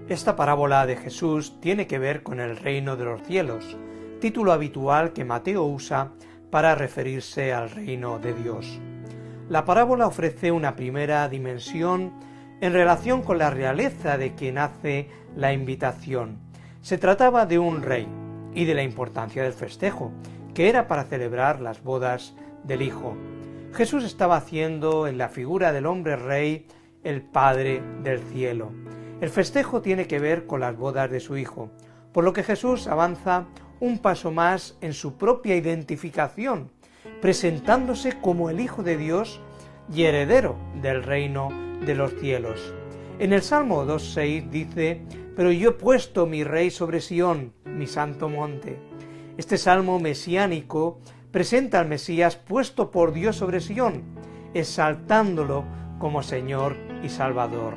Esta parábola de Jesús tiene que ver con el reino de los cielos, título habitual que Mateo usa para referirse al reino de Dios. La parábola ofrece una primera dimensión en relación con la realeza de quien hace la invitación. Se trataba de un rey y de la importancia del festejo, que era para celebrar las bodas del Hijo. Jesús estaba haciendo en la figura del hombre rey el Padre del cielo. El festejo tiene que ver con las bodas de su Hijo, por lo que Jesús avanza un paso más en su propia identificación, presentándose como el Hijo de Dios y heredero del reino de los cielos. En el Salmo 2.6 dice: «Pero yo he puesto mi rey sobre Sión, mi santo monte». Este salmo mesiánico presenta al Mesías puesto por Dios sobre Sión, exaltándolo como Señor y Salvador.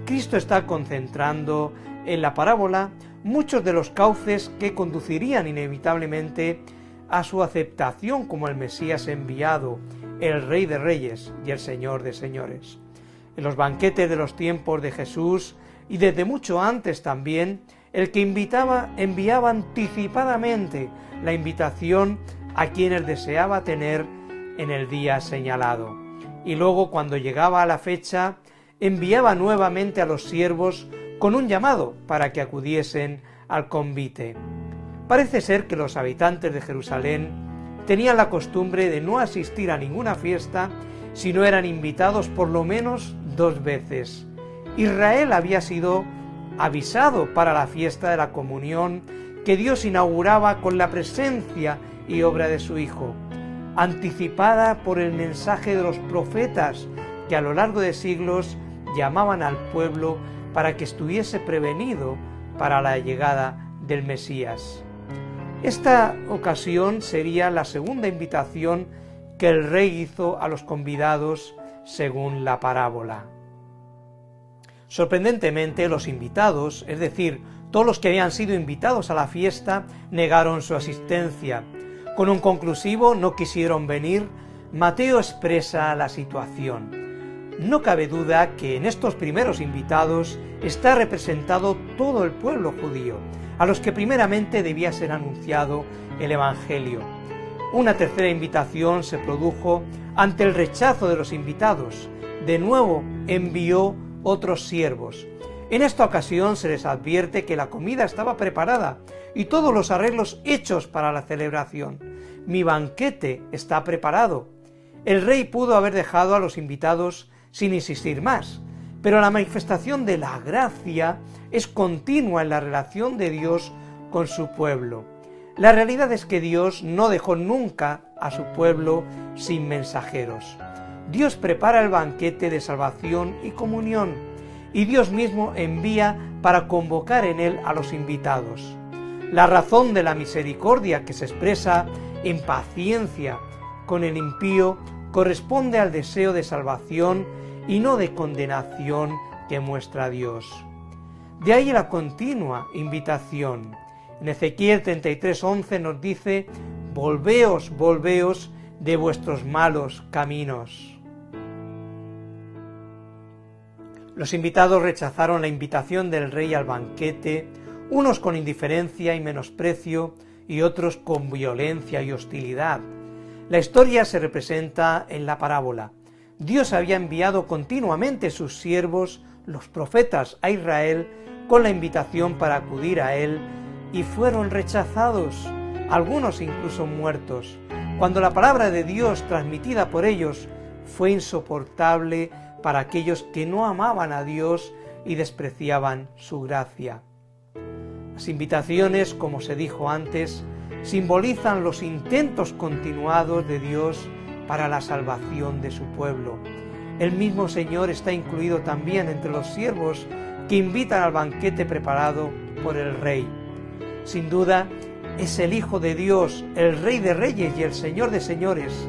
Cristo está concentrando en la parábola muchos de los cauces que conducirían inevitablemente a su aceptación como el Mesías enviado, el Rey de Reyes y el Señor de Señores. En los banquetes de los tiempos de Jesús, y desde mucho antes también, el que enviaba anticipadamente la invitación a quienes deseaba tener en el día señalado. Y luego, cuando llegaba a la fecha, enviaba nuevamente a los siervos con un llamado para que acudiesen al convite. Parece ser que los habitantes de Jerusalén tenían la costumbre de no asistir a ninguna fiesta si no eran invitados por lo menos 2 veces. Israel había sido avisado para la fiesta de la comunión que Dios inauguraba con la presencia y obra de su Hijo, anticipada por el mensaje de los profetas que a lo largo de siglos llamaban al pueblo para que estuviese prevenido para la llegada del Mesías. Esta ocasión sería la segunda invitación que el rey hizo a los convidados según la parábola. Sorprendentemente, los invitados, es decir, todos los que habían sido invitados a la fiesta, negaron su asistencia. Con un conclusivo «no quisieron venir», Mateo expresa la situación. No cabe duda que en estos primeros invitados está representado todo el pueblo judío, a los que primeramente debía ser anunciado el Evangelio. Una tercera invitación se produjo ante el rechazo de los invitados. De nuevo envió otros siervos. En esta ocasión se les advierte que la comida estaba preparada y todos los arreglos hechos para la celebración. Mi banquete está preparado. El rey pudo haber dejado a los invitados sin insistir más, pero la manifestación de la gracia es continua en la relación de Dios con su pueblo. La realidad es que Dios no dejó nunca a su pueblo sin mensajeros. Dios prepara el banquete de salvación y comunión, y Dios mismo envía para convocar en él a los invitados. La razón de la misericordia que se expresa en paciencia con el impío corresponde al deseo de salvación y no de condenación que muestra Dios. De ahí la continua invitación. En Ezequiel 33:11 nos dice: «Volveos, volveos de vuestros malos caminos». Los invitados rechazaron la invitación del rey al banquete, unos con indiferencia y menosprecio y otros con violencia y hostilidad. La historia se representa en la parábola. Dios había enviado continuamente sus siervos, los profetas, a Israel con la invitación para acudir a él, y fueron rechazados, algunos incluso muertos, cuando la palabra de Dios transmitida por ellos fue insoportable para aquellos que no amaban a Dios y despreciaban su gracia. Las invitaciones, como se dijo antes, simbolizan los intentos continuados de Dios para la salvación de su pueblo. El mismo Señor está incluido también entre los siervos que invitan al banquete preparado por el Rey. Sin duda, es el Hijo de Dios, el Rey de Reyes y el Señor de Señores,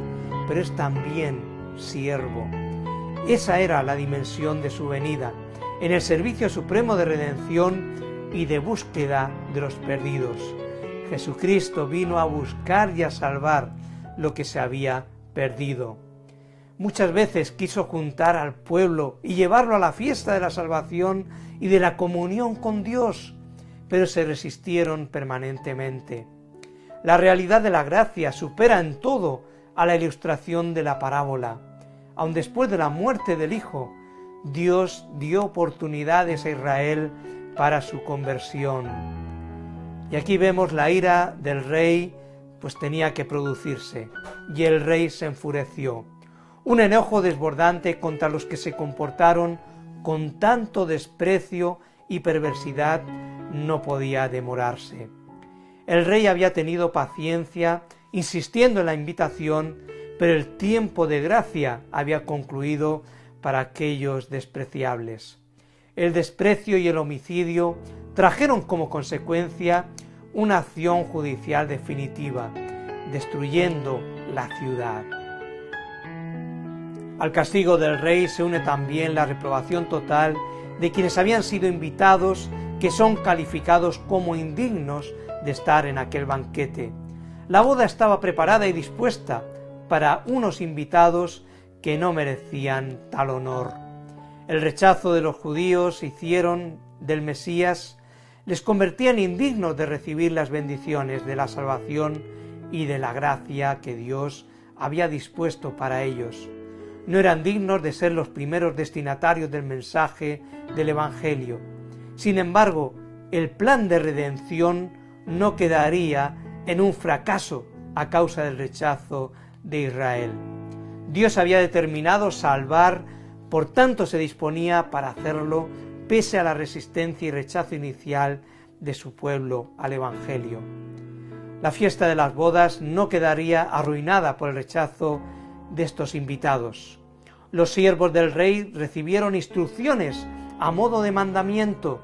pero es también siervo. Esa era la dimensión de su venida, en el servicio supremo de redención y de búsqueda de los perdidos. Jesucristo vino a buscar y a salvar lo que se había perdido. Muchas veces quiso juntar al pueblo y llevarlo a la fiesta de la salvación y de la comunión con Dios, pero se resistieron permanentemente. La realidad de la gracia supera en todo a la ilustración de la parábola. Aun después de la muerte del Hijo, Dios dio oportunidades a Israel para su conversión. Y aquí vemos la ira del rey, pues tenía que producirse, y el rey se enfureció. Un enojo desbordante contra los que se comportaron con tanto desprecio y perversidad no podía demorarse. El rey había tenido paciencia, insistiendo en la invitación, pero el tiempo de gracia había concluido para aquellos despreciables. El desprecio y el homicidio trajeron como consecuencia una acción judicial definitiva, destruyendo la ciudad. Al castigo del rey se une también la reprobación total de quienes habían sido invitados, que son calificados como indignos de estar en aquel banquete. La boda estaba preparada y dispuesta para unos invitados que no merecían tal honor. El rechazo de los judíos hicieron del Mesías, les convertían indignos de recibir las bendiciones de la salvación y de la gracia que Dios había dispuesto para ellos. No eran dignos de ser los primeros destinatarios del mensaje del Evangelio. Sin embargo, el plan de redención no quedaría en un fracaso a causa del rechazo de Israel. Dios había determinado salvar, por tanto se disponía para hacerlo pese a la resistencia y rechazo inicial de su pueblo al Evangelio. La fiesta de las bodas no quedaría arruinada por el rechazo de estos invitados. Los siervos del rey recibieron instrucciones a modo de mandamiento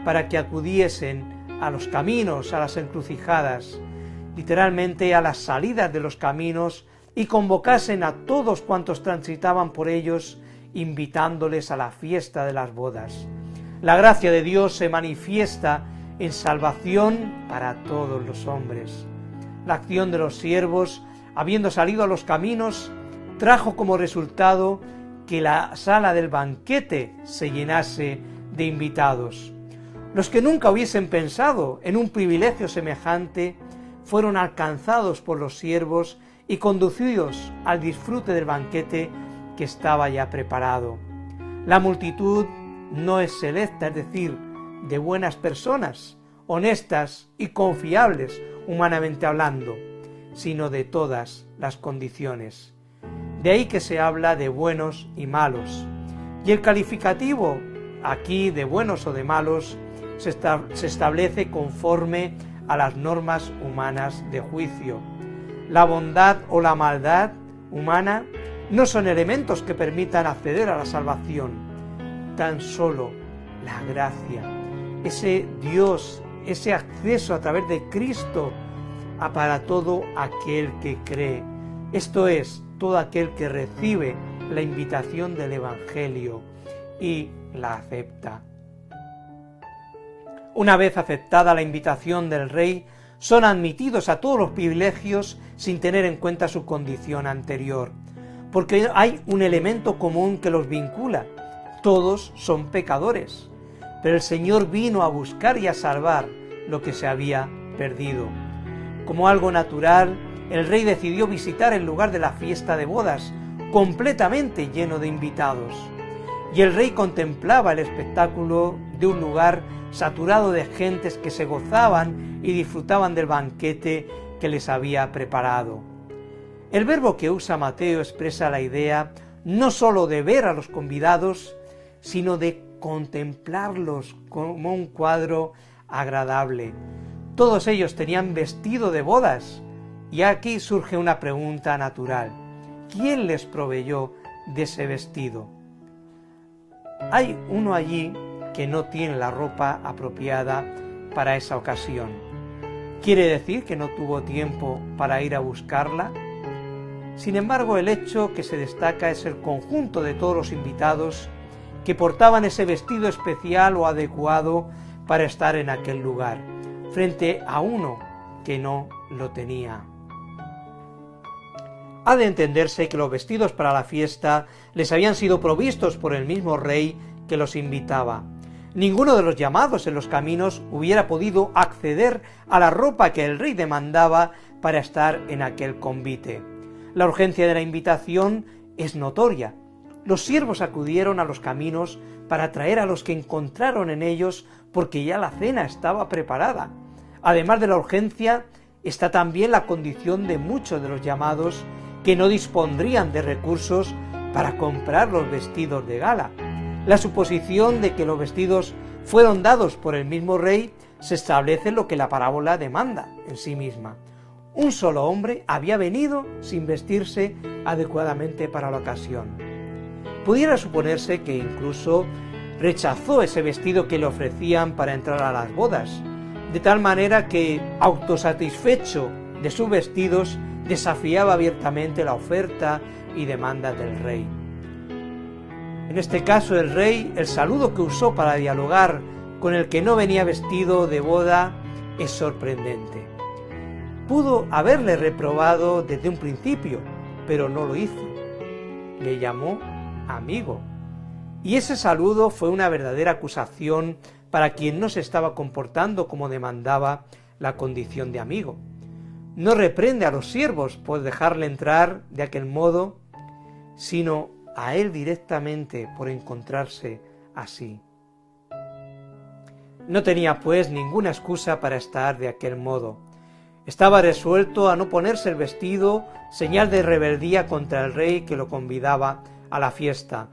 para que acudiesen a los caminos, a las encrucijadas, literalmente a las salidas de los caminos, y convocasen a todos cuantos transitaban por ellos, invitándoles a la fiesta de las bodas. La gracia de Dios se manifiesta en salvación para todos los hombres. La acción de los siervos, habiendo salido a los caminos, trajo como resultado que la sala del banquete se llenase de invitados. Los que nunca hubiesen pensado en un privilegio semejante fueron alcanzados por los siervos y conducidos al disfrute del banquete que estaba ya preparado. La multitud no es selecta, es decir, de buenas personas, honestas y confiables humanamente hablando, sino de todas las condiciones. De ahí que se habla de buenos y malos. Y el calificativo aquí de buenos o de malos se establece conforme a las normas humanas de juicio. La bondad o la maldad humana no son elementos que permitan acceder a la salvación, tan solo la gracia, ese Dios, ese acceso a través de Cristo para todo aquel que cree. Esto es, todo aquel que recibe la invitación del Evangelio y la acepta. Una vez aceptada la invitación del rey, son admitidos a todos los privilegios sin tener en cuenta su condición anterior, porque hay un elemento común que los vincula: todos son pecadores, pero el Señor vino a buscar y a salvar lo que se había perdido. Como algo natural, el rey decidió visitar el lugar de la fiesta de bodas, completamente lleno de invitados, y el rey contemplaba el espectáculo de un lugar saturado de gentes que se gozaban y disfrutaban del banquete que les había preparado. El verbo que usa Mateo expresa la idea no sólo de ver a los convidados, sino de contemplarlos como un cuadro agradable. Todos ellos tenían vestido de bodas, y aquí surge una pregunta natural: ¿quién les proveyó de ese vestido? Hay uno allí que no tiene la ropa apropiada para esa ocasión. ¿Quiere decir que no tuvo tiempo para ir a buscarla? Sin embargo, el hecho que se destaca es el conjunto de todos los invitados que portaban ese vestido especial o adecuado para estar en aquel lugar, frente a uno que no lo tenía. Ha de entenderse que los vestidos para la fiesta les habían sido provistos por el mismo rey que los invitaba. Ninguno de los llamados en los caminos hubiera podido acceder a la ropa que el rey demandaba para estar en aquel convite. La urgencia de la invitación es notoria. Los siervos acudieron a los caminos para traer a los que encontraron en ellos, porque ya la cena estaba preparada. Además de la urgencia, está también la condición de muchos de los llamados que no dispondrían de recursos para comprar los vestidos de gala. La suposición de que los vestidos fueron dados por el mismo rey se establece en lo que la parábola demanda en sí misma. Un solo hombre había venido sin vestirse adecuadamente para la ocasión. Pudiera suponerse que incluso rechazó ese vestido que le ofrecían para entrar a las bodas, de tal manera que, autosatisfecho de sus vestidos, desafiaba abiertamente la oferta y demanda del rey. En este caso el rey, el saludo que usó para dialogar con el que no venía vestido de boda es sorprendente. Pudo haberle reprobado desde un principio, pero no lo hizo. Le llamó amigo. Y ese saludo fue una verdadera acusación para quien no se estaba comportando como demandaba la condición de amigo. No reprende a los siervos por dejarle entrar de aquel modo, sino a él directamente por encontrarse así. No tenía pues ninguna excusa para estar de aquel modo. Estaba resuelto a no ponerse el vestido, señal de rebeldía contra el rey que lo convidaba a la fiesta.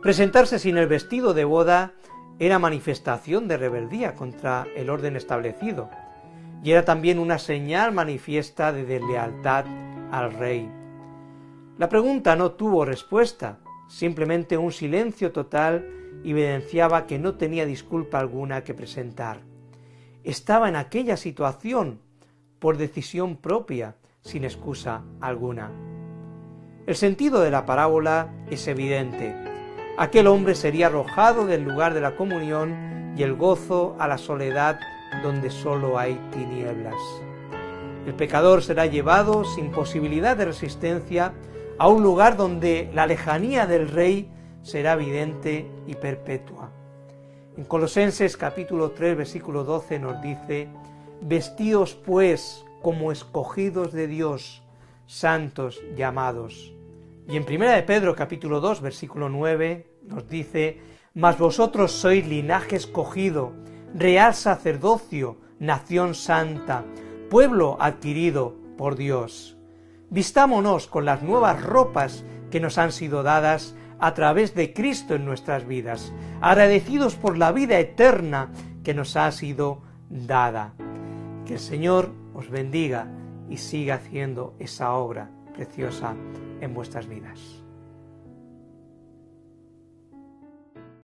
Presentarse sin el vestido de boda era manifestación de rebeldía contra el orden establecido, y era también una señal manifiesta de deslealtad al rey. La pregunta no tuvo respuesta, simplemente un silencio total evidenciaba que no tenía disculpa alguna que presentar. Estaba en aquella situación por decisión propia, sin excusa alguna. El sentido de la parábola es evidente. Aquel hombre sería arrojado del lugar de la comunión y el gozo a la soledad donde solo hay tinieblas. El pecador será llevado sin posibilidad de resistencia a un lugar donde la lejanía del rey será evidente y perpetua. En Colosenses capítulo 3 versículo 12 nos dice: vestíos pues como escogidos de Dios, santos llamados. Y en 1 de Pedro capítulo 2 versículo 9 nos dice: mas vosotros sois linaje escogido, real sacerdocio, nación santa, pueblo adquirido por Dios. Vistámonos con las nuevas ropas que nos han sido dadas a través de Cristo en nuestras vidas, agradecidos por la vida eterna que nos ha sido dada. Que el Señor os bendiga y siga haciendo esa obra preciosa en vuestras vidas.